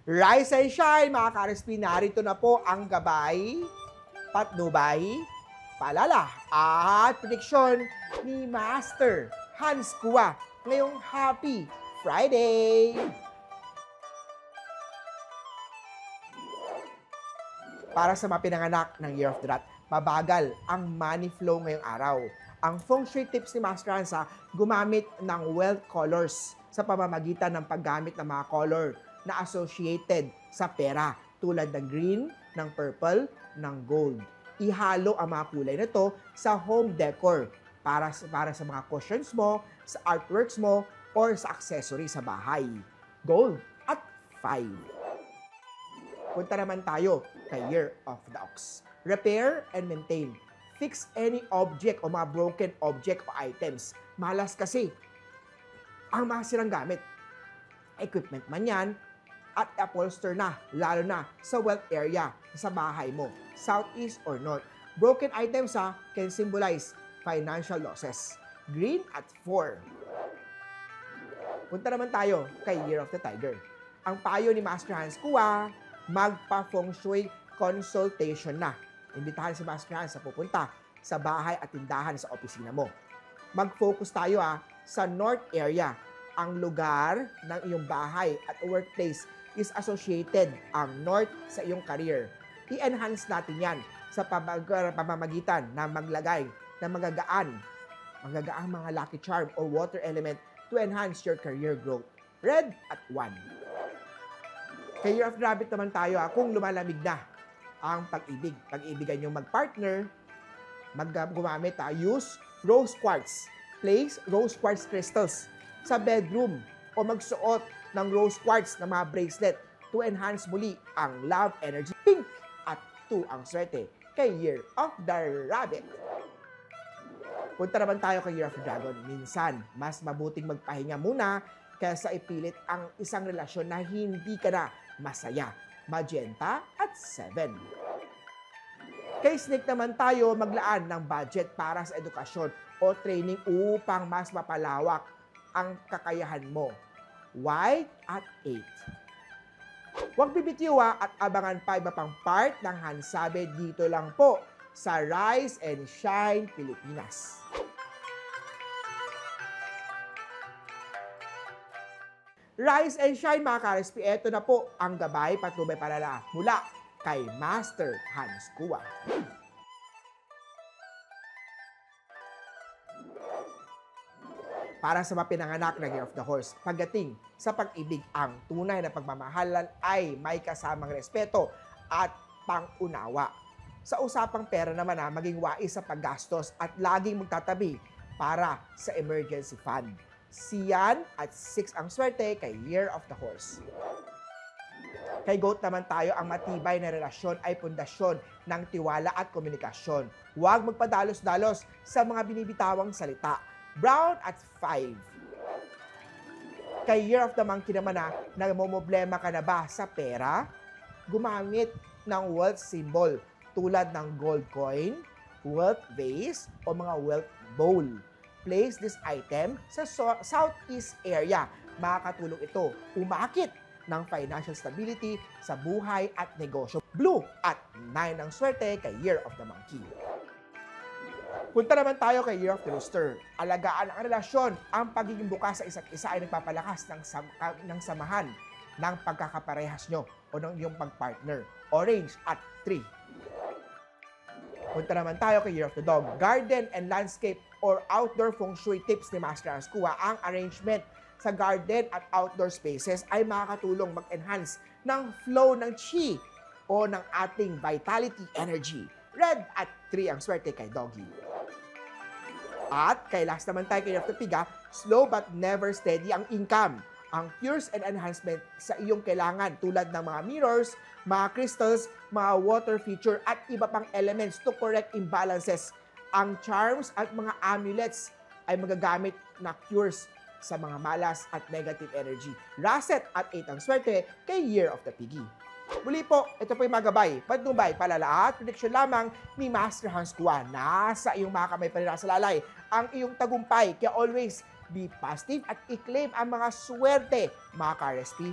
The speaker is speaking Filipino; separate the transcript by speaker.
Speaker 1: Rise and shine, mga ka-RSP, narito na po ang gabay, patnubay, paalala, at prediksyon ni Master Hans Kua ngayong Happy Friday! Para sa mga pinanganak ng Year of the Rat, mabagal ang money flow ngayong araw. Ang feng shui tips ni Master Hans, gumamit ng wealth colors sa pamamagitan ng paggamit ng mga color na associated sa pera tulad ng green, ng purple, ng gold. Ihalo ang mga kulay na to sa home decor para sa mga cushions mo, sa artworks mo, or sa accessory sa bahay. Gold at 5. Punta naman tayo kay Year of the Ox. Repair and maintain. Fix any object o mga broken object o items. Malas kasi ang mga sirang gamit. Equipment man yan, at upholster na, lalo na sa wealth area sa bahay mo, southeast or north. Broken items can symbolize financial losses. Green at 4. Punta naman tayo kay Year of the Tiger. Ang payo ni Master Hans Kua, magpa-feng shui consultation na. Imbitahan si Master Hans na pupunta sa bahay at tindahan sa opisina mo. Mag-focus tayo sa north area. Ang lugar ng iyong bahay at workplace is associated ang north sa iyong career. I-enhance natin yan sa pamamagitan na maglagay ng magagaang mga lucky charm or water element to enhance your career growth. Red at 1. Kay Year of the Rabbit naman tayo, kung lumalamig na ang pag-ibig. Pag-ibigan nyo mag-partner, gumamit, use rose quartz. Place rose quartz crystals sa bedroom o magsuot ng rose quartz na mga bracelet to enhance muli ang love energy. Pink at 2 ang swerte kay Year of the Rabbit. Punta naman tayo kay Year of the Dragon. Minsan, mas mabuting magpahinga muna kaysa ipilit ang isang relasyon na hindi ka na masaya. Magenta at 7. Kay Snake naman tayo, maglaan ng budget para sa edukasyon o training upang mas mapalawak ang kakayahan mo. White at 8. Huwag bibitiw at abangan pa iba pang part ng Hansabe dito lang po sa Rise and Shine Pilipinas. Rise and Shine, mga ka-RSP, eto na po ang gabay patnubay palala mula kay Master Hans Kua. Para sa mga pinanganak ng Year of the Horse, pagdating sa pag-ibig, ang tunay na pagmamahalan ay may kasamang respeto at pang-unawa. Sa usapang pera naman, maging wais sa paggastos at laging magtatabi para sa emergency fund. Siyan at 6 ang swerte kay Year of the Horse. Kay Goat naman tayo, ang matibay na relasyon ay pundasyon ng tiwala at komunikasyon. Huwag magpadalos-dalos sa mga binibitawang salita. Brown at 5. Kay Year of the Monkey naman, nagmomoblema ka na ba sa pera? Gumamit ng wealth symbol tulad ng gold coin, wealth vase, o mga wealth bowl. Place this item sa southeast area. Makakatulong ito umakit ng financial stability sa buhay at negosyo. Blue at 9 ang swerte kay Year of the Monkey. Punta naman tayo kay Year of the Rooster. Alagaan ang relasyon. Ang pagiging bukas sa isa't isa ay nagpapalakas ng samahan ng pagkakaparehas nyo o ng iyong pagpartner. Orange at 3. Punta naman tayo kay Year of the Dog. Garden and landscape or outdoor feng shui tips ni Master Hans Kua. Ang arrangement sa garden at outdoor spaces ay makakatulong mag-enhance ng flow ng chi o ng ating vitality energy. Red at 3 ang swerte kay Doggy. At kay last naman tayo kay Year of the Pig, slow but never steady ang income. Ang cures and enhancement sa iyong kailangan tulad ng mga mirrors, mga crystals, mga water feature at iba pang elements to correct imbalances. Ang charms at mga amulets ay magagamit na cures sa mga malas at negative energy. Raset at 8 ang swerte kay Year of the Piggy. Muli po, ito po yung magabay, patnubay, palala at prediksyon lamang ni Master Hans Kua. Nasa iyong mga kamay pa rin nasa lalay ang iyong tagumpay. Kaya always be positive at i-claim ang mga swerte, mga ka-RSP.